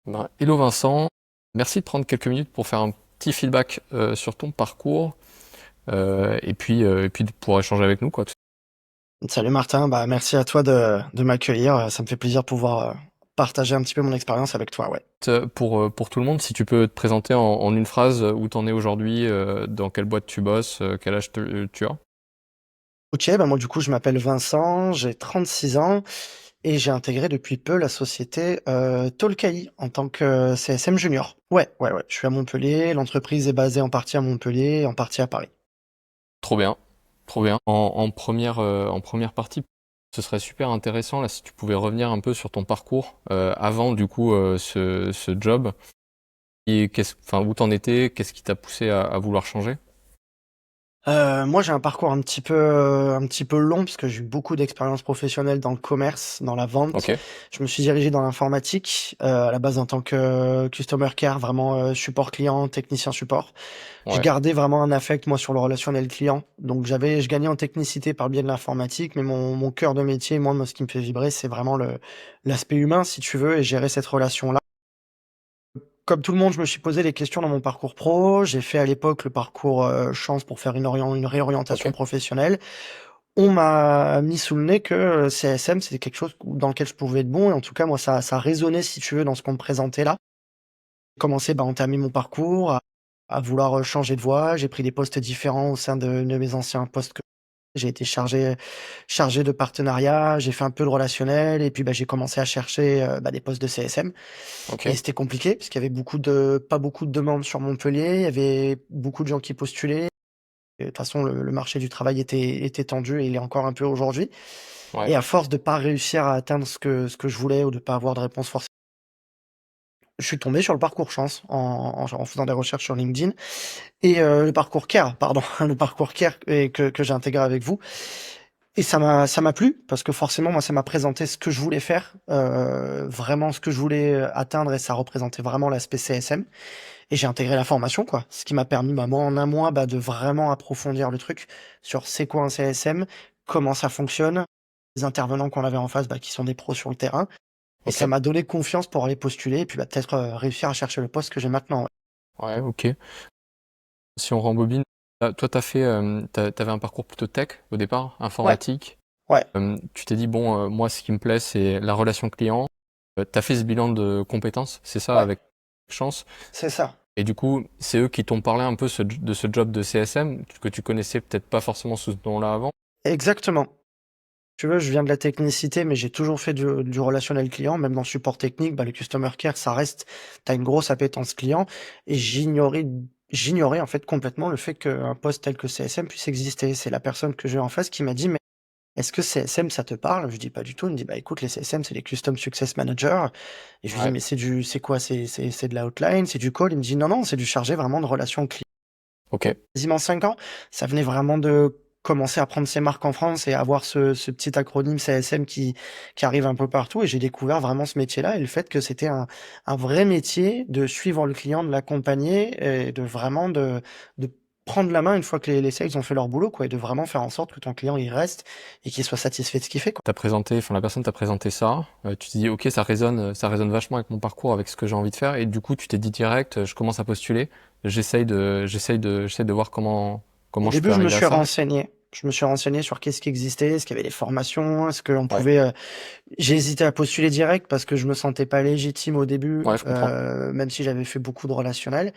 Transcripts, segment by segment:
Ben, hello Vincent, merci de prendre quelques minutes pour faire un petit feedback sur ton parcours et puis pour échanger avec nous, quoi. Salut Martin, bah merci à toi de m'accueillir. Ça me fait plaisir de pouvoir partager un petit peu mon expérience avec toi, ouais. Pour tout le monde, si tu peux te présenter en une phrase où t'en es aujourd'hui, dans quelle boîte tu bosses, quel âge tu as. Ok, bah moi du coup je m'appelle Vincent, j'ai 36 ans et j'ai intégré depuis peu la société Tolkai en tant que CSM junior. Ouais, je suis à Montpellier, l'entreprise est basée en partie à Montpellier et en partie à Paris. Trop bien, trop bien. En première partie, ce serait super intéressant là si tu pouvais revenir un peu sur ton parcours avant du coup ce job. Et enfin, où t'en étais, qu'est-ce qui t'a poussé à vouloir changer? Moi, j'ai un parcours un petit peu long parce que j'ai eu beaucoup d'expériences professionnelles dans le commerce, dans la vente. Ok, Je me suis dirigé dans l'informatique, à la base en tant que customer care, vraiment support client, technicien support. Je ouais, gardais vraiment un affect moi sur le relationnel client, donc je gagnais en technicité par le biais de l'informatique, mais mon cœur de métier, moi, ce qui me fait vibrer, c'est vraiment l'aspect humain, si tu veux, et gérer cette relation-là. Comme tout le monde, je me suis posé des questions dans mon parcours pro. J'ai fait à l'époque le parcours chance pour faire une réorientation ok. professionnelle. On m'a mis sous le nez que CSM, c'était quelque chose dans lequel je pouvais être bon. Et en tout cas, moi, ça résonnait, si tu veux, dans ce qu'on me présentait là. J'ai commencé à entamer mon parcours, à vouloir changer de voie. J'ai pris des postes différents au sein de mes anciens postes. J'ai été chargé de partenariat, j'ai fait un peu de relationnel et puis, bah, j'ai commencé à chercher, des postes de CSM Ok. et c'était compliqué parce qu'il y avait pas beaucoup de demandes sur Montpellier. Il y avait beaucoup de gens qui postulaient et de toute façon, le marché du travail était tendu et il est encore un peu aujourd'hui Ouais. et à force de pas réussir à atteindre ce que je voulais ou de pas avoir de réponse forcément, je suis tombé sur le parcours chance en faisant des recherches sur LinkedIn et le parcours care, pardon, le parcours care et que j'ai intégré avec vous. Et ça m'a plu parce que forcément moi ça m'a présenté ce que je voulais faire, vraiment ce que je voulais atteindre et ça représentait vraiment l'aspect CSM et j'ai intégré la formation quoi. Ce qui m'a permis bah, moi en un mois bah, de vraiment approfondir le truc sur c'est quoi un CSM, comment ça fonctionne, les intervenants qu'on avait en face bah, qui sont des pros sur le terrain et Ok. ça m'a donné confiance pour aller postuler et puis bah, peut-être réussir à chercher le poste que j'ai maintenant. Ouais. Ouais, ok. Si on rembobine, toi, t'avais un parcours plutôt tech au départ, Ouais, informatique. ouais, Tu t'es dit, bon, moi, ce qui me plaît, c'est la relation client. T'as fait ce bilan de compétences, c'est ça, ouais, avec chance. c'est ça. Et du coup, c'est eux qui t'ont parlé un peu de ce job de CSM, que tu connaissais peut-être pas forcément sous ce nom-là avant. Exactement. Tu veux, je viens de la technicité, mais j'ai toujours fait du relationnel client, même dans le support technique, bah, le customer care, ça reste, tu as une grosse appétence client, et j'ignorais en fait complètement le fait qu'un poste tel que CSM puisse exister. C'est la personne que j'ai en face qui m'a dit, mais est-ce que CSM ça te parle? Je dis pas du tout. Il me dit, bah écoute, les CSM, c'est les Custom Success Manager. Et je lui dis, Ouais. mais c'est quoi? C'est de la outline, c'est du call? Il me dit, non, non, c'est du chargé vraiment de relation client Ok. quasiment 5 ans, ça venait vraiment de commencer à prendre ses marques en France et avoir ce petit acronyme CSM qui arrive un peu partout et j'ai découvert vraiment ce métier-là et le fait que c'était un vrai métier de suivre le client, de l'accompagner et de vraiment de prendre la main une fois que les sales ont fait leur boulot, quoi, et de vraiment faire en sorte que ton client, il reste et qu'il soit satisfait de ce qu'il fait, quoi. Enfin, la personne t'a présenté ça. Tu t'es dit, ok, ça résonne vachement avec mon parcours, avec ce que j'ai envie de faire. Et du coup, tu t'es dit direct, je commence à postuler. J'essaye de voir Au comment je début, peux je me arriver à suis ça. renseigné. Je me suis renseigné sur qu'est-ce qui existait, est-ce qu'il y avait des formations, est-ce qu'on Ouais. pouvait j'ai hésité à postuler direct parce que je me sentais pas légitime au début, Ouais, je comprends. même si j'avais fait beaucoup de relationnel.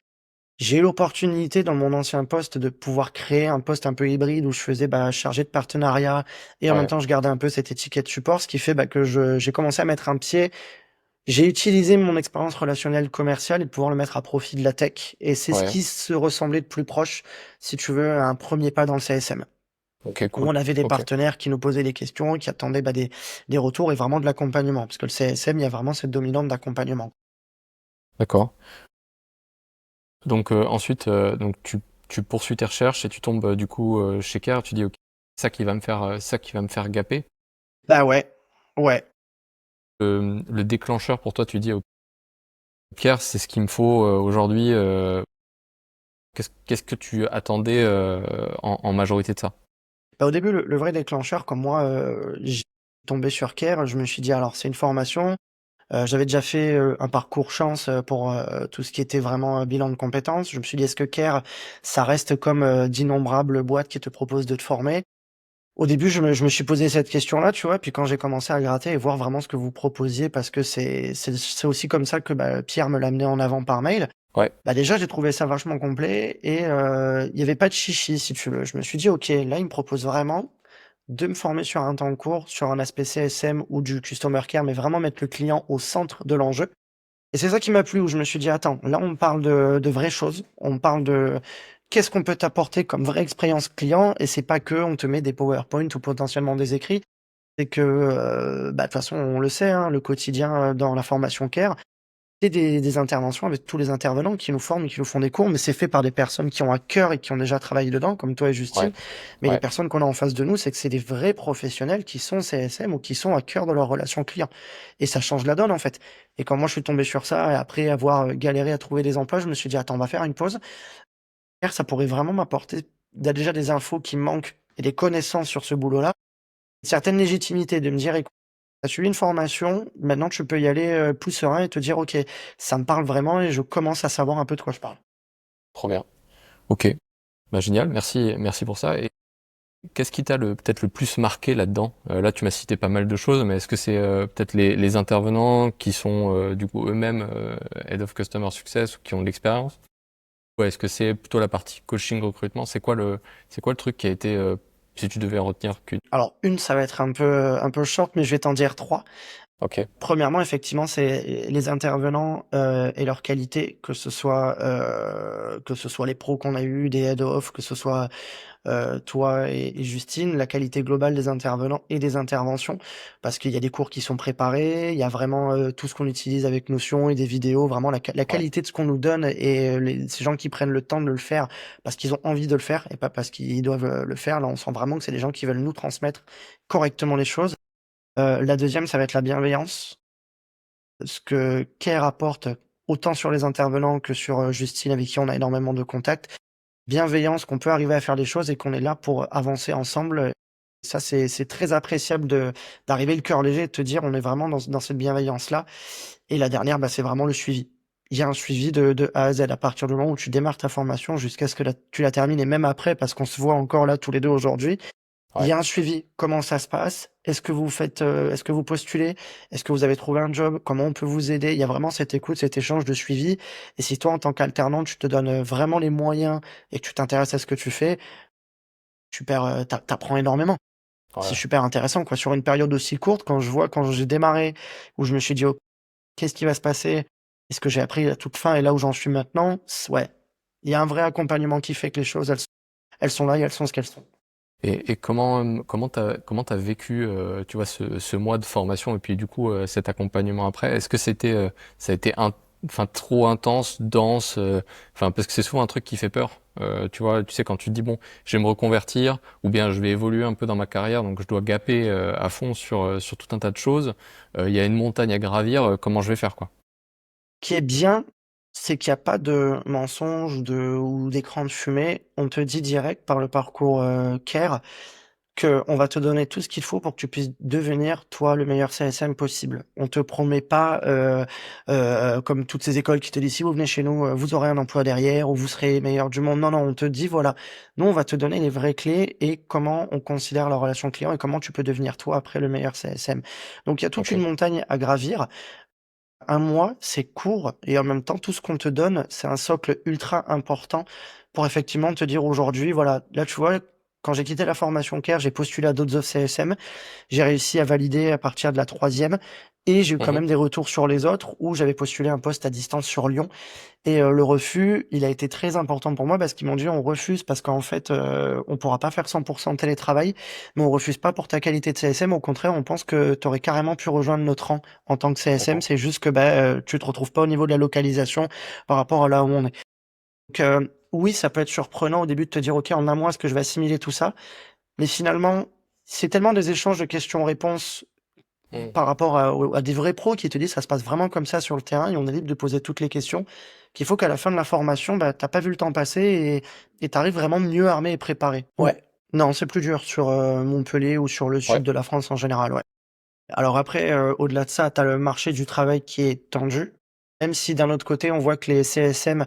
J'ai eu l'opportunité dans mon ancien poste de pouvoir créer un poste un peu hybride où je faisais, bah, chargé de partenariat et en même Ouais. temps je gardais un peu cette étiquette support, ce qui fait, bah, que j'ai commencé à mettre un pied j'ai utilisé mon expérience relationnelle commerciale et de pouvoir le mettre à profit de la tech et c'est ce Ouais. qui se ressemblait de plus proche, si tu veux, à un premier pas dans le CSM. Ok, Où cool. on avait des Ok. partenaires qui nous posaient des questions, qui attendaient bah, des retours et vraiment de l'accompagnement. Parce que le CSM, il y a vraiment cette dominante d'accompagnement. D'accord. Donc ensuite, tu poursuis tes recherches et tu tombes du coup chez Care. Tu dis, ok, ça qui va me faire gapper. Bah ouais, ouais. Le déclencheur pour toi, tu dis, ok, Care, c'est ce qu'il me faut aujourd'hui. Qu'est-ce que tu attendais en majorité de ça? Bah, au début, le vrai déclencheur, comme moi, j'ai tombé sur Care, je me suis dit, alors c'est une formation, J'avais déjà fait, un parcours chance, pour, tout ce qui était vraiment, bilan de compétences. Je me suis dit: «Est-ce que CARE, ça reste comme, d'innombrables boîtes qui te proposent de te former?» Au début, je me suis posé cette question-là, tu vois? Puis quand j'ai commencé à gratter et voir vraiment ce que vous proposiez parce que c'est aussi comme ça que, bah, Pierre me l'a amené en avant par mail. Ouais, Bah, déjà, j'ai trouvé ça vachement complet et il y avait pas de chichi, si tu veux. Je me suis dit: «OK, là, il me propose vraiment de me former sur un temps court, sur un aspect CSM ou du customer care, mais vraiment mettre le client au centre de l'enjeu». Et c'est ça qui m'a plu, où je me suis dit: «Attends, là, on parle de vraies choses. On parle de qu'est-ce qu'on peut t'apporter comme vraie expérience client et c'est pas que on te met des PowerPoint ou potentiellement des écrits». C'est que, bah, de toute façon, on le sait, hein, le quotidien, dans la formation care, c'est des interventions avec tous les intervenants qui nous forment et qui nous font des cours, mais c'est fait par des personnes qui ont à cœur et qui ont déjà travaillé dedans, comme toi et ouais, Justine. Mais les ouais, personnes qu'on a en face de nous, c'est que c'est des vrais professionnels qui sont CSM ou qui sont à cœur de leur relation client. Et ça change la donne, en fait. Et quand moi je suis tombé sur ça, et après avoir galéré à trouver des emplois, je me suis dit, attends, on va faire une pause. Ça pourrait vraiment m'apporter déjà des infos qui me manquent et des connaissances sur ce boulot-là. Une certaine légitimité de me dire, écoute, tu as suivi une formation, maintenant tu peux y aller plus serein et te dire, OK, ça me parle vraiment et je commence à savoir un peu de quoi je parle. trop bien. Ok, bah génial, merci pour ça. Et qu'est-ce qui t'a peut-être le plus marqué là-dedans? Là, tu m'as cité pas mal de choses, mais est-ce que c'est peut-être les intervenants qui sont du coup eux-mêmes Head of Customer Success ou qui ont de l'expérience? Ouais, est-ce que c'est plutôt la partie coaching recrutement? C'est quoi le truc qui a été, si tu devais en retenir qu'une? Alors une, ça va être un peu short, mais je vais t'en dire 3. Ok, Premièrement, effectivement, c'est les intervenants, et leur qualité, que ce soit les pros qu'on a eus, des head of, que ce soit, toi et Justine, la qualité globale des intervenants et des interventions. Parce qu'il y a des cours qui sont préparés, il y a vraiment, tout ce qu'on utilise avec Notion et des vidéos, vraiment la ouais, qualité de ce qu'on nous donne et ces gens qui prennent le temps de le faire parce qu'ils ont envie de le faire et pas parce qu'ils doivent, le faire. Là, on sent vraiment que c'est des gens qui veulent nous transmettre correctement les choses. La deuxième, ça va être la bienveillance. Ce que Care apporte, autant sur les intervenants que sur, Justine avec qui on a énormément de contacts. Bienveillance, qu'on peut arriver à faire les choses et qu'on est là pour avancer ensemble, ça c'est très appréciable d'arriver le cœur léger et de te dire: «On est vraiment dans cette bienveillance-là». Et la dernière, bah, c'est vraiment le suivi. Il y a un suivi de A à Z à partir du moment où tu démarres ta formation jusqu'à ce que tu la termines et même après parce qu'on se voit encore là tous les 2 aujourd'hui. Il y ouais, a un suivi. Comment ça se passe? Est-ce que vous postulez? Est-ce que vous avez trouvé un job? Comment on peut vous aider? Il y a vraiment cette écoute, cet échange de suivi et si toi, en tant qu'alternant, tu te donnes, vraiment les moyens et que tu t'intéresses à ce que tu fais, tu apprends énormément. C'est ouais. super intéressant, quoi. Sur une période aussi courte, quand j'ai démarré, où je me suis dit: «Oh, qu'est-ce qui va se passer?» et ce que j'ai appris à toute fin et là où j'en suis maintenant, ouais, il y a un vrai accompagnement qui fait que les choses, elles sont là et elles sont ce qu'elles sont. Et comment t'as vécu, tu vois, ce mois de formation et puis du coup cet accompagnement après? Est-ce que ça a été enfin trop intense, dense, enfin parce que c'est souvent un truc qui fait peur. Tu vois, tu sais quand tu te dis bon, je vais me reconvertir ou bien je vais évoluer un peu dans ma carrière, donc je dois gaper à fond sur tout un tas de choses. Il y a une montagne à gravir. Comment je vais faire quoi? Qui est bien, c'est qu'il y a pas de mensonge ou d'écran de fumée. On te dit direct par le parcours, CARE qu'on va te donner tout ce qu'il faut pour que tu puisses devenir, toi, le meilleur CSM possible. On te promet pas, comme toutes ces écoles qui te disent: «Si vous venez chez nous, vous aurez un emploi derrière ou vous serez meilleur du monde». Non, non, on te dit: «Voilà, nous, on va te donner les vraies clés et comment on considère la relation client et comment tu peux devenir, toi, après, le meilleur CSM». Donc il y a toute Ok, une montagne à gravir. Un mois, c'est court et en même temps, tout ce qu'on te donne, c'est un socle ultra important pour effectivement te dire aujourd'hui, voilà, là, tu vois, quand j'ai quitté la formation CARE, j'ai postulé à d'autres offres CSM. J'ai réussi à valider à partir de la troisième et j'ai eu quand mhm, même des retours sur les autres où j'avais postulé un poste à distance sur Lyon et le refus, il a été très important pour moi parce qu'ils m'ont dit: «On refuse parce qu'en fait, on pourra pas faire 100 de télétravail, mais on refuse pas pour ta qualité de CSM. Au contraire, on pense que tu aurais carrément pu rejoindre notre rang en tant que CSM. d'accord. C'est juste que, bah, tu te retrouves pas au niveau de la localisation par rapport à là où on est». Donc oui, ça peut être surprenant au début de te dire: «OK, en un mois, est-ce que je vais assimiler tout ça?» mais finalement, c'est tellement des échanges de questions-réponses Mm. par rapport à des vrais pros qui te disent: «Ça se passe vraiment comme ça sur le terrain et on est libre de poser toutes les questions», qu'il faut qu'à la fin de la formation, bah, tu pas vu le temps passer et tu arrives vraiment mieux armé et préparé. Ouais. Non, c'est plus dur sur, Montpellier ou sur le Ouais. sud de la France en général, ouais. Alors après, au-delà de ça, tu as le marché du travail qui est tendu, même si d'un autre côté, on voit que les CSM,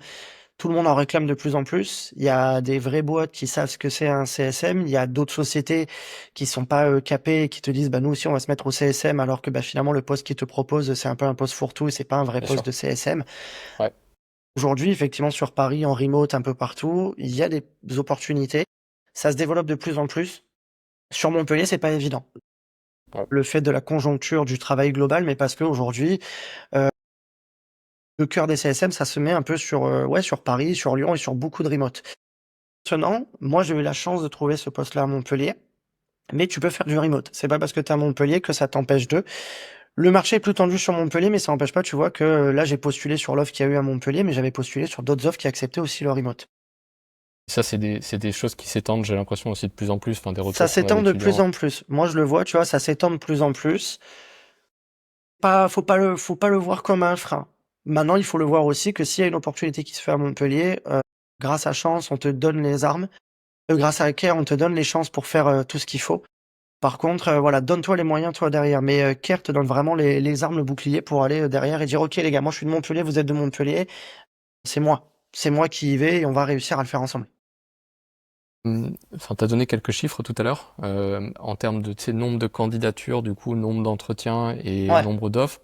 tout le monde en réclame de plus en plus. Il y a des vraies boîtes qui savent ce que c'est un CSM. Il y a d'autres sociétés qui sont pas capées et qui te disent, bah, nous aussi, on va se mettre au CSM, alors que bah, finalement, le poste qu'ils te proposent, c'est un peu un poste fourre-tout et c'est pas un vrai Bien poste sûr. de CSM. Ouais. Aujourd'hui, effectivement, sur Paris, en remote, un peu partout, il y a des opportunités. Ça se développe de plus en plus. Sur Montpellier, c'est pas évident. Ouais. Le fait de la conjoncture du travail global, mais parce qu'aujourd'hui, le cœur des CSM, ça se met un peu sur, ouais, sur Paris, sur Lyon et sur beaucoup de remote. Maintenant, moi, j'ai eu la chance de trouver ce poste-là à Montpellier, mais tu peux faire du remote. C'est pas parce que tu es à Montpellier que ça t'empêche de. Le marché est plus tendu sur Montpellier, mais ça n'empêche pas, tu vois, que là, j'ai postulé sur l'offre qu'il y a eu à Montpellier, mais j'avais postulé sur d'autres offres qui acceptaient aussi le remote. Ça, c'est des choses qui s'étendent, j'ai l'impression aussi de plus en plus, enfin des Ça retours qu'on a s'étend de plus d'étudiants. en plus. Moi, je le vois, tu vois, ça s'étend de plus en plus. Faut pas le voir comme un frein. Maintenant, il faut le voir aussi que s'il y a une opportunité qui se fait à Montpellier, grâce à Chance, on te donne les armes. Grâce à Care, on te donne les chances pour faire, tout ce qu'il faut. Par contre, voilà, donne-toi les moyens toi derrière. Mais, Care te donne vraiment les armes, le bouclier pour aller, derrière et dire: «OK les gars, moi je suis de Montpellier, vous êtes de Montpellier, c'est moi. C'est moi qui y vais et on va réussir à le faire ensemble». Enfin, tu as donné quelques chiffres tout à l'heure, en termes de, tu sais, nombre de candidatures, du coup, nombre d'entretiens et Ouais, nombre d'offres.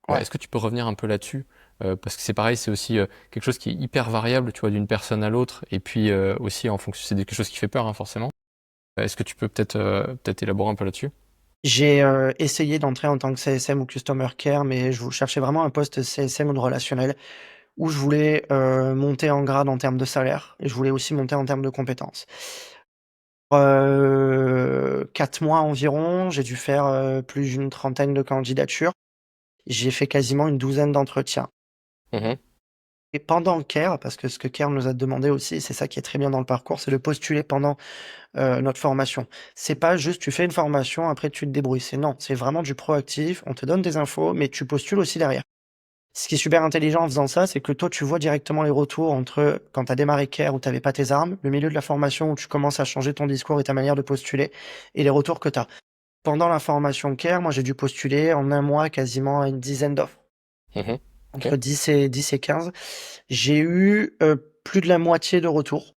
ouais. Est-ce que tu peux revenir un peu là-dessus? Parce que c'est pareil, c'est aussi quelque chose qui est hyper variable, tu vois, d'une personne à l'autre, et puis aussi en fonction, c'est quelque chose qui fait peur, hein, forcément. Est-ce que tu peux peut-être élaborer un peu là-dessus? J'ai, essayé d'entrer en tant que CSM ou customer care, mais je cherchais vraiment un poste CSM ou de relationnel où je voulais, monter en grade en termes de salaire et je voulais aussi monter en termes de compétences. 4 mois environ, j'ai dû faire, plus d'une trentaine de candidatures. J'ai fait quasiment une douzaine d'entretiens Mhm. et pendant Care, parce que ce que Care nous a demandé aussi, c'est ça qui est très bien dans le parcours, c'est de postuler pendant, notre formation. C'est pas juste tu fais une formation, après tu te débrouilles. C'est non, c'est vraiment du proactif, on te donne des infos, mais tu postules aussi derrière. Ce qui est super intelligent en faisant ça, c'est que toi, tu vois directement les retours entre quand tu as démarré Care où tu avais pas tes armes, le milieu de la formation où tu commences à changer ton discours et ta manière de postuler et les retours que tu as. Pendant la formation Care, moi, j'ai dû postuler en un mois quasiment à une dizaine d'offres, Mhm. Ok. entre 10 et 15. J'ai eu, plus de la moitié de retours.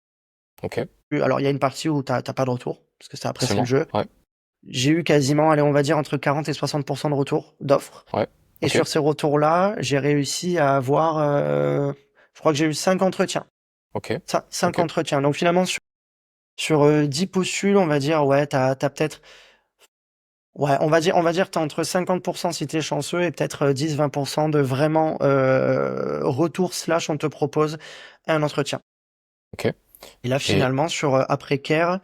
Ok. Alors il y a une partie où tu as pas de retour, parce que ça après c'est le Forcément. jeu. Ouais. J'ai eu quasiment, allez, on va dire entre 40 et 60 de retours, d'offres Ouais. et Ok. sur ces retours-là, j'ai réussi à avoir, je crois que j'ai eu 5 entretiens. Ok. Ça, 5 Ok. entretiens. Donc finalement sur, 10 postules, on va dire, ouais, tu as peut-être ouais, on va dire tu as entre 50 si tu es chanceux et peut-être, 10-20 de vraiment, retour slash on te propose un entretien. Ok. Et là Et finalement sur, après Care,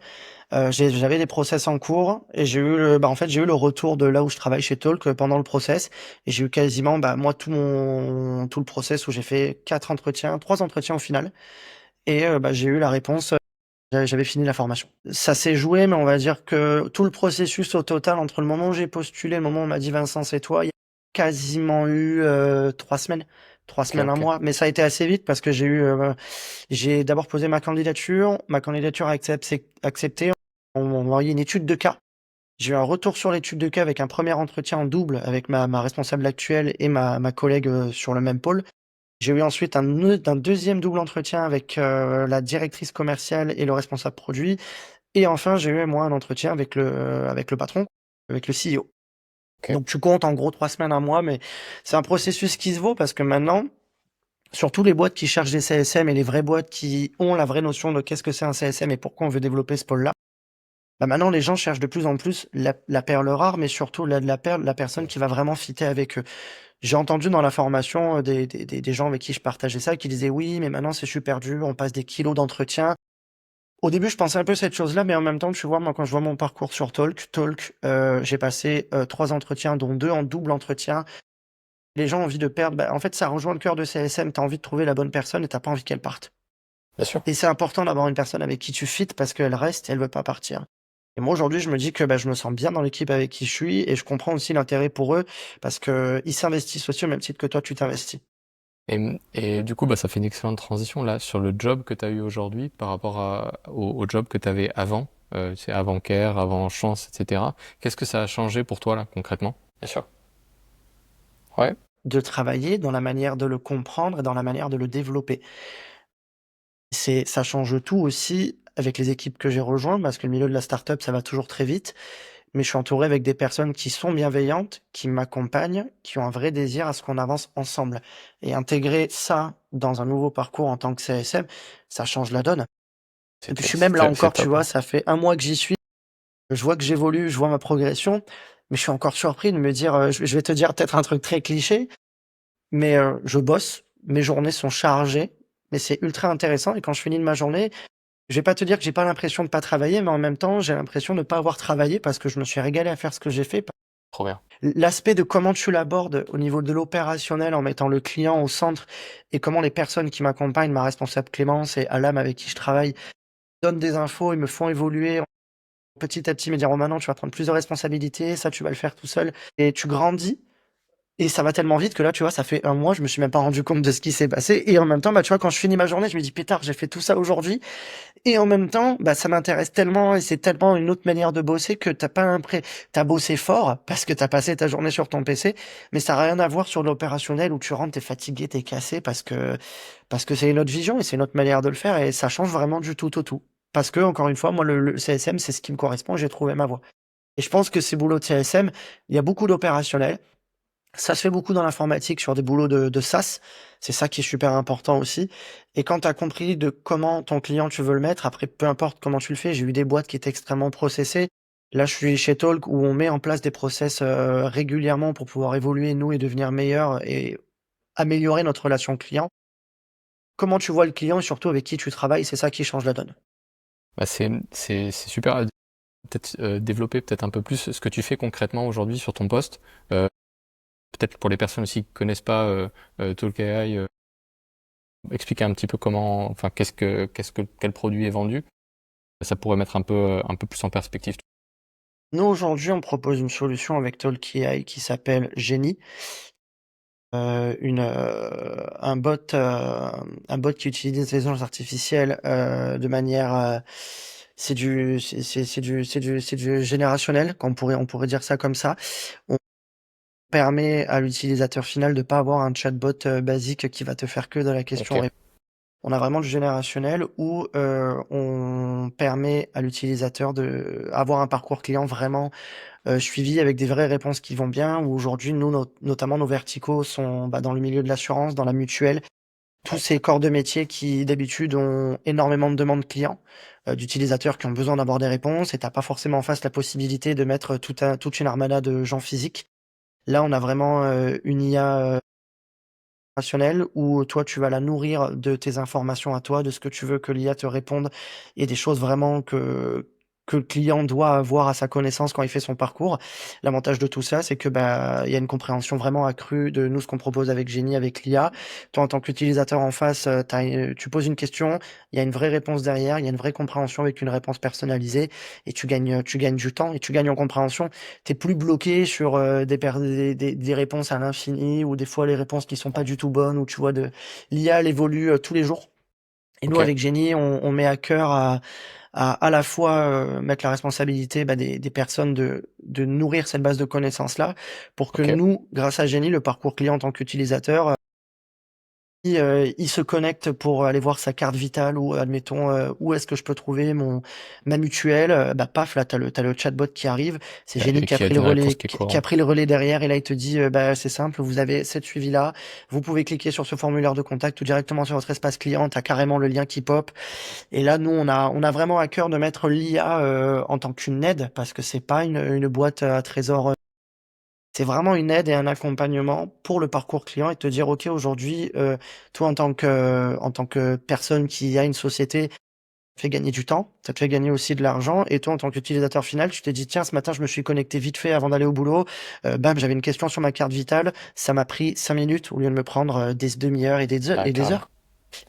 j'avais des process en cours et j'ai eu le bah, en fait, j'ai eu le retour de là où je travaille chez Talk, pendant le process et j'ai eu quasiment, bah, moi tout le process où j'ai fait 4 entretiens, 3 entretiens au final et bah, j'ai eu la réponse, j'avais fini la formation. Ça s'est joué, mais on va dire que tout le processus au total entre le moment où j'ai postulé et le moment où on m'a dit: «Vincent, c'est toi», il y a quasiment eu, 3 semaines. 3 ok. semaines, un Ok. mois, mais ça a été assez vite parce que j'ai d'abord posé ma candidature a acceptée. On m'a envoyé une étude de cas. J'ai eu un retour sur l'étude de cas avec un premier entretien en double avec ma responsable actuelle et ma collègue, sur le même pôle. J'ai eu ensuite un 2e double entretien avec, la directrice commerciale et le responsable produit et enfin j'ai eu moi un entretien avec le patron, avec le CEO. Ok. Donc tu comptes en gros 3 semaines, un mois, mais c'est un processus qui se vaut parce que maintenant surtout les boîtes qui cherchent des CSM et les vraies boîtes qui ont la vraie notion de qu'est-ce que c'est un CSM et pourquoi on veut développer ce pôle-là. Bah, maintenant les gens cherchent de plus en plus la perle rare, mais surtout la personne qui va vraiment fitter avec eux. J'ai entendu dans la formation, des gens avec qui je partageais ça, qui disaient: «Oui, mais maintenant c'est super dur, on passe des kilos d'entretien». Au début, je pensais un peu cette chose-là, mais en même temps, tu vois, moi, quand je vois mon parcours sur Talk, j'ai passé, 3 entretiens, dont 2 en double entretien. Les gens ont envie de perdre, bah, en fait, ça rejoint le cœur de CSM. Tu as envie de trouver la bonne personne et tu pas envie qu'elle parte. Bien sûr. Et c'est important d'avoir une personne avec qui tu fites parce qu'elle reste et elle veut pas partir. Et moi, aujourd'hui, je me dis que, bah, je me sens bien dans l'équipe avec qui je suis et je comprends aussi l'intérêt pour eux parce qu'ils s'investissent aussi au même titre que toi, tu t'investis. Et du coup, bah, ça fait une excellente transition là sur le job que tu as eu aujourd'hui par rapport au job que tu avais avant, c'est avant Care, avant Chance, etc. Qu'est-ce que ça a changé pour toi là concrètement? Bien sûr. Ouais. de travailler, dans la manière de le comprendre et dans la manière de le développer. Ça change tout aussi avec les équipes que j'ai rejointes parce que le milieu de la start-up, ça va toujours très vite. Mais je suis entouré avec des personnes qui sont bienveillantes, qui m'accompagnent, qui ont un vrai désir à ce qu'on avance ensemble. Et intégrer ça dans un nouveau parcours en tant que CSM, ça change la donne. Et puis je suis même là C'est encore, tu top, vois, hein. ça fait 1 mois que j'y suis. Je vois que j'évolue, je vois ma progression, mais je suis encore surpris de me dire, je vais te dire peut-être un truc très cliché, mais je bosse, mes journées sont chargées, mais c'est ultra intéressant et quand je finis de ma journée, je vais pas te dire que j'ai pas l'impression de pas travailler, mais en même temps, j'ai l'impression de ne pas avoir travaillé parce que je me suis régalé à faire ce que j'ai fait. Trop bien. L'aspect de comment tu l'abordes au niveau de l'opérationnel en mettant le client au centre et comment les personnes qui m'accompagnent, ma responsable Clémence et Alam avec qui je travaille, donnent des infos, ils me font évoluer petit à petit, me dire: «Oh maintenant tu vas prendre plus de responsabilités, ça tu vas le faire tout seul» et tu grandis et ça va tellement vite que là, tu vois, ça fait 1 mois, je me suis même pas rendu compte de ce qui s'est passé et en même temps, bah, tu vois, quand je finis ma journée, je me dis: «Pétard, j'ai fait tout ça aujourd'hui». Et en même temps, bah, ça m'intéresse tellement et c'est tellement une autre manière de bosser que t'as bossé fort parce que t'as passé ta journée sur ton PC, mais ça a rien à voir sur l'opérationnel où tu rentres, t'es fatigué, t'es cassé parce que c'est une autre vision et c'est une autre manière de le faire et ça change vraiment du tout au tout. Parce que, encore une fois, moi, le CSM, c'est ce qui me correspond, j'ai trouvé ma voie. Et je pense que ces boulots de CSM, il y a beaucoup d'opérationnel. Ça se fait beaucoup dans l'informatique sur des boulots de SaaS. C'est ça qui est super important aussi. Et quand tu as compris de comment ton client tu veux le mettre, après, peu importe comment tu le fais, j'ai eu des boîtes qui étaient extrêmement processées. Là, je suis chez Talk où on met en place des process régulièrement pour pouvoir évoluer, nous, et devenir meilleurs et améliorer notre relation client. Comment tu vois le client et surtout avec qui tu travailles, c'est ça qui change la donne. Bah, c'est super. Peut-être développer peut-être un peu plus ce que tu fais concrètement aujourd'hui sur ton poste. Euh, Peut-être pour les personnes aussi qui connaissent pas Talk AI, expliquer un petit peu comment, enfin quel produit est vendu. Ça pourrait mettre un peu plus en perspective. Nous, aujourd'hui, on propose une solution avec Talk AI qui s'appelle Genie. Un bot qui utilise l'intelligence artificielle, de manière, c'est du générationnel, on pourrait dire ça comme ça. On permet à l'utilisateur final de pas avoir un chatbot, basique qui va te faire que de la Ok, question-réponse. On a vraiment du générationnel où, on permet à l'utilisateur de avoir un parcours client vraiment, suivi avec des vraies réponses qui vont bien, où aujourd'hui nous notamment nos verticaux sont, bah, dans le milieu de l'assurance, dans la mutuelle. Tous ouais, ces corps de métier qui d'habitude ont énormément de demandes clients, d'utilisateurs qui ont besoin d'avoir des réponses et tu pas forcément en face la possibilité de mettre toute une armada de gens physiques. Là, on a vraiment, une IA, rationnelle où toi tu vas la nourrir de tes informations à toi, de ce que tu veux que l'IA te réponde et des choses vraiment que le client doit avoir à sa connaissance quand il fait son parcours. L'avantage de tout ça, c'est que, bah, il y a une compréhension vraiment accrue de nous, ce qu'on propose avec Genie, avec l'IA. Toi, en tant qu'utilisateur en face, tu poses une question, il y a une vraie réponse derrière, il y a une vraie compréhension avec une réponse personnalisée et tu gagnes du temps et tu gagnes en compréhension. T'es plus bloqué sur des réponses à l'infini ou des fois les réponses qui sont pas du tout bonnes ou tu vois l'IA elle évolue tous les jours. Et nous ok, avec Génie on met à cœur à la fois mettre la responsabilité bah, des personnes de nourrir cette base de connaissances là pour que ok. nous grâce à Génie le parcours client en tant qu'utilisateur il se connecte pour aller voir sa carte vitale ou admettons, où est-ce que je peux trouver ma mutuelle, bah, paf, là, t'as le chatbot qui arrive. C'est Génie Et qui a une réponse qui est qui a cohérente. pris le relais derrière et là, il te dit, bah, c'est simple, vous avez cette suivi-là, vous pouvez cliquer sur ce formulaire de contact ou directement sur votre espace client, tu carrément le lien qui pop et là, nous, on a vraiment à cœur de mettre l'IA, en tant qu'une aide parce que c'est pas une boîte à trésor, c'est vraiment une aide et un accompagnement pour le parcours client et te dire: «OK, aujourd'hui, toi en tant que personne qui a une société, ça te fait gagner du temps, ça te fait gagner aussi de l'argent et toi en tant qu'utilisateur final, tu t'es dit: "Tiens, ce matin, je me suis connecté vite fait avant d'aller au boulot, bam, j'avais une question sur ma carte vitale, ça m'a pris 5 minutes au lieu de me prendre, des demi-heures Ah, et des carrément. heures».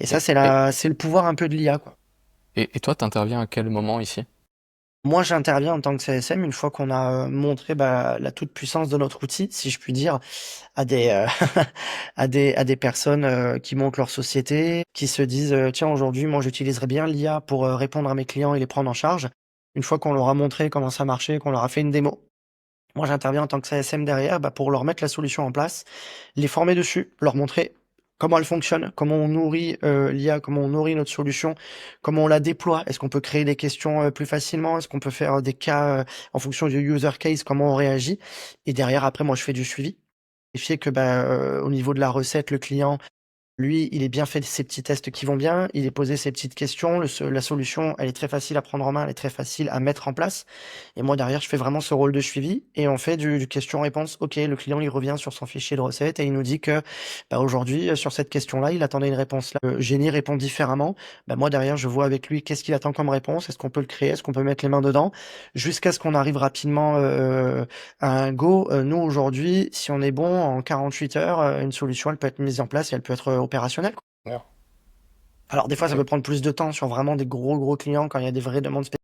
Et ça, Et, c'est et, c'est le pouvoir un peu de l'IA, quoi. et toi, t'interviens à quel moment ici? Moi, j'interviens en tant que CSM une fois qu'on a, montré, bah, la toute-puissance de notre outil, si je puis dire, à des, à des personnes, qui montent leur société, qui se disent, «Tiens, aujourd'hui, moi, j'utiliserais bien l'IA pour, répondre à mes clients et les prendre en charge». Une fois qu'on leur a montré comment ça marchait, qu'on leur a fait une démo, Moi, j'interviens en tant que CSM derrière, pour leur mettre la solution en place, les former dessus, leur montrer comment elle fonctionne, comment on nourrit l'IA, comment on nourrit notre solution, comment on la déploie. Est-ce qu'on peut créer des questions plus facilement? Est-ce qu'on peut faire des cas en fonction du user case, comment on réagit? Et derrière, après, moi, je fais du suivi. Vérifier que au niveau de la recette, le client lui, il est bien fait ses petits tests qui vont bien, il est posé ses petites questions, la solution, elle est très facile à prendre en main, elle est très facile à mettre en place. Et moi, derrière, je fais vraiment ce rôle de suivi et on fait du question-réponse. Ok, le client, il revient sur son fichier de recette et il nous dit que aujourd'hui, sur cette question-là, il attendait une réponse là. Génie répond différemment. Moi, derrière, je vois avec lui qu'est-ce qu'il attend comme réponse, est-ce qu'on peut le créer, est-ce qu'on peut mettre les mains dedans, jusqu'à ce qu'on arrive rapidement à un go. Nous, aujourd'hui, si on est bon, en 48 heures, une solution, elle peut être mise en place et elle peut être opérationnelle, quoi. Ouais. Alors, des fois, ça Ok. peut prendre plus de temps sur vraiment des gros clients quand il y a des vraies demandes spécifiques.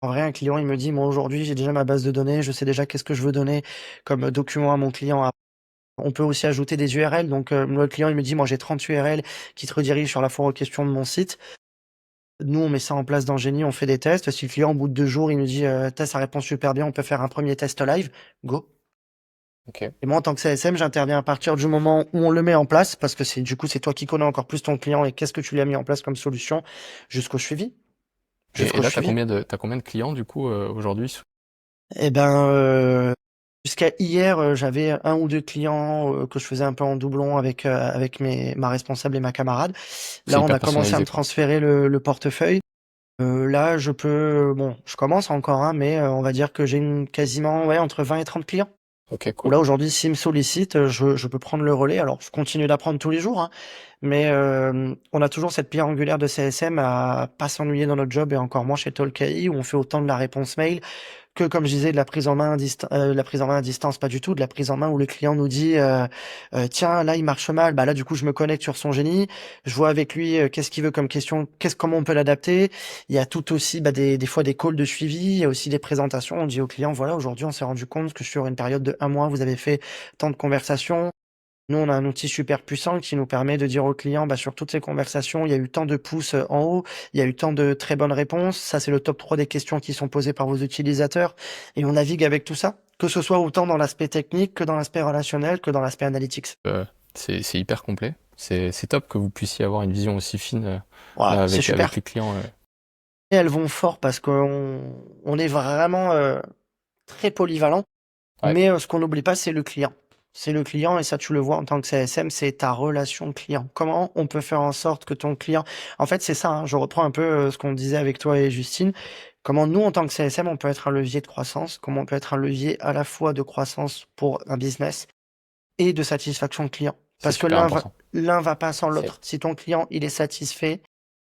En vrai, un client, il me dit, moi, aujourd'hui, j'ai déjà ma base de données, je sais déjà qu'est-ce que je veux donner comme document à mon client. On peut aussi ajouter des URL. Donc, le client, il me dit, moi, j'ai 30 URL qui te redirigent sur la foire aux questions de mon site. Nous, on met ça en place dans Genie, on fait des tests. Si le client, au bout de 2 jours, il nous dit, ça répond super bien, on peut faire un premier test live, go. Ok. Et moi, en tant que CSM, j'interviens à partir du moment où on le met en place, parce que c'est toi qui connais encore plus ton client et qu'est-ce que tu lui as mis en place comme solution, jusqu'au suivi. Et Jusqu'au là, suivi. t'as combien de clients du coup aujourd'hui? Eh jusqu'à hier, j'avais un ou deux clients que je faisais un peu en doublon avec ma responsable et ma camarade. C'est Là, on hyper a commencé à me personnalisé, quoi. transférer le portefeuille. Là, bon, je commence encore, hein, mais on va dire que j'ai quasiment ouais, entre 20 et 30 clients. Ok, Où cool. là, aujourd'hui, s'ils me sollicitent, je peux prendre le relais. Alors, je continue d'apprendre tous les jours, hein, mais on a toujours cette pierre angulaire de CSM à pas s'ennuyer dans notre job et encore moins chez Tolkai où on fait autant de la réponse mail que, comme je disais, de la prise en main la prise en main à distance, pas du tout, de la prise en main où le client nous dit tiens, là, il marche mal. Là, du coup, je me connecte sur son génie, je vois avec lui qu'est-ce qu'il veut comme question, comment on peut l'adapter. Il y a tout aussi des fois des calls de suivi, il y a aussi des présentations. On dit au client, voilà, aujourd'hui, on s'est rendu compte que sur une période de 1 mois, vous avez fait tant de conversations. Nous, on a un outil super puissant qui nous permet de dire au client, sur toutes ces conversations, il y a eu tant de pouces en haut, il y a eu tant de très bonnes réponses. Ça, c'est le top 3 des questions qui sont posées par vos utilisateurs. Et on navigue avec tout ça, que ce soit autant dans l'aspect technique que dans l'aspect relationnel, que dans l'aspect analytics. Euh, c'est hyper complet. C'est top que vous puissiez avoir une vision aussi fine Voilà, là c'est avec super. les clients. Et elles vont fort parce qu'on est vraiment très polyvalent. Ouais, Mais ce qu'on n'oublie pas, c'est le client. C'est le client, et ça, tu le vois en tant que CSM, c'est ta relation client. Comment on peut faire en sorte que ton client... En fait, c'est ça, hein, je reprends un peu ce qu'on disait avec toi et Justine. Comment nous, en tant que CSM, on peut être un levier de croissance, comment on peut être un levier à la fois de croissance pour un business et de satisfaction client. c'est Parce que super important. l'un va pas sans C'est l'autre. Si ton client, il est satisfait,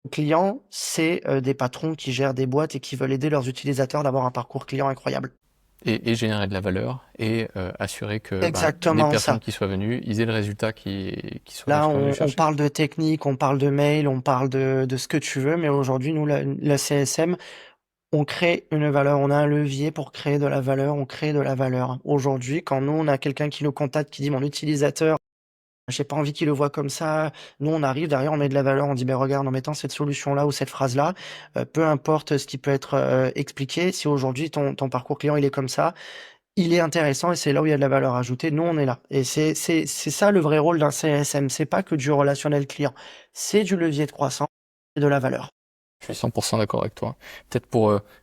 le client, c'est des patrons qui gèrent des boîtes et qui veulent aider leurs utilisateurs d'avoir un parcours client incroyable. et générer de la valeur et assurer que les Exactement personnes ça. qui soient venues, ils aient le résultat qui soit Là, ce qu'on est venu on chercher. parle de technique, on parle de mail, on parle de ce que tu veux, mais aujourd'hui, nous, la CSM, on crée une valeur, on a un levier pour créer de la valeur, on crée de la valeur. Aujourd'hui, quand nous, on a quelqu'un qui nous contacte, qui dit mon utilisateur, j'ai pas envie qu'il le voit comme ça, nous, on arrive derrière, on met de la valeur, on dit, ben regarde, en mettant cette solution-là ou cette phrase-là, peu importe ce qui peut être expliqué, si aujourd'hui ton parcours client, il est comme ça, il est intéressant et c'est là où il y a de la valeur ajoutée. Nous, on est là. Et c'est ça le vrai rôle d'un CSM. C'est pas que du relationnel client. C'est du levier de croissance et de la valeur. Je suis 100% d'accord avec toi. Peut-être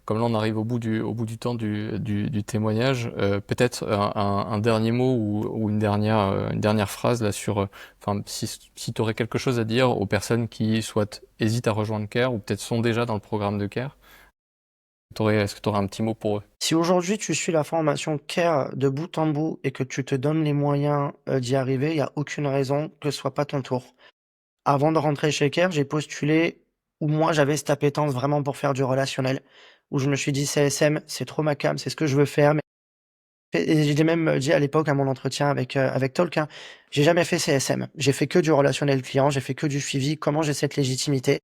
comme là on arrive au bout du temps du témoignage, peut-être un dernier mot ou une dernière phrase là sur, enfin, si tu aurais quelque chose à dire aux personnes qui soit hésitent à rejoindre CARE ou peut-être sont déjà dans le programme de CARE, est-ce que tu aurais un petit mot pour eux? Si aujourd'hui tu suis la formation CARE de bout en bout et que tu te donnes les moyens d'y arriver, il n'y a aucune raison que ce soit pas ton tour. Avant de rentrer chez CARE, j'ai postulé où moi j'avais cette appétence vraiment pour faire du relationnel, où je me suis dit CSM, c'est trop ma came, c'est ce que je veux faire. Et j'ai même dit à l'époque à mon entretien avec Talk, hein, j'ai jamais fait CSM. J'ai fait que du relationnel client, j'ai fait que du suivi. Comment j'ai cette légitimité?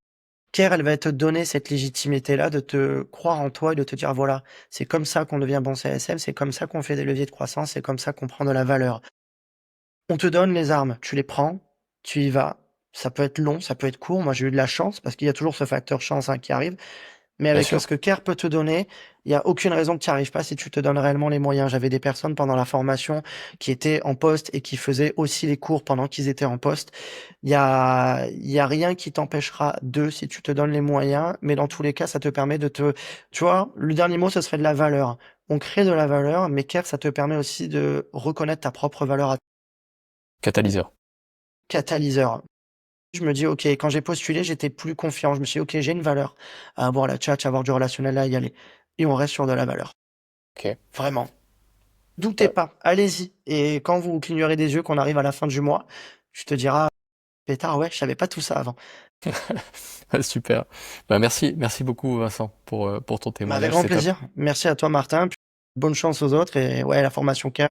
Care, elle va te donner cette légitimité-là de te croire en toi et de te dire, voilà, c'est comme ça qu'on devient bon CSM, c'est comme ça qu'on fait des leviers de croissance, c'est comme ça qu'on prend de la valeur. On te donne les armes, tu les prends, tu y vas. Ça peut être long, ça peut être court. Moi, j'ai eu de la chance parce qu'il y a toujours ce facteur chance, hein, qui arrive. Mais Bien avec sûr. ce que CARE peut te donner, il y a aucune raison que tu y arrives pas si tu te donnes réellement les moyens. J'avais des personnes pendant la formation qui étaient en poste et qui faisaient aussi les cours pendant qu'ils étaient en poste. Il y a rien qui t'empêchera si tu te donnes les moyens, mais dans tous les cas, ça te permet tu vois, le dernier mot, ce serait de la valeur. On crée de la valeur, mais CARE, ça te permet aussi de reconnaître ta propre valeur à Catalyseur. catalyseur. Je me dis: «OK», quand j'ai postulé, j'étais plus confiant. Je me suis dit: «OK, j'ai une valeur à avoir la tchatche, à avoir du relationnel, à y aller» et on reste sur de la valeur. OK. Vraiment. Doutez Ouais. pas, allez-y et quand vous clignerez des yeux, qu'on arrive à la fin du mois, tu te diras: «Pétard, ouais, je savais pas tout ça avant». Ouais, super. Bah, merci beaucoup Vincent pour ton Mais avec témoignage, grand c'est top. plaisir. Merci à toi Martin, puis bonne chance aux autres et ouais, la formation CARE,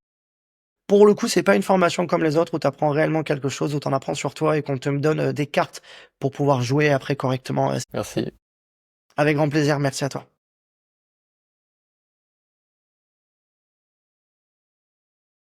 pour le coup, c'est pas une formation comme les autres où tu apprends réellement quelque chose, où tu en apprends sur toi et qu'on te donne, des cartes pour pouvoir jouer après correctement, Merci. avec grand plaisir, merci à toi.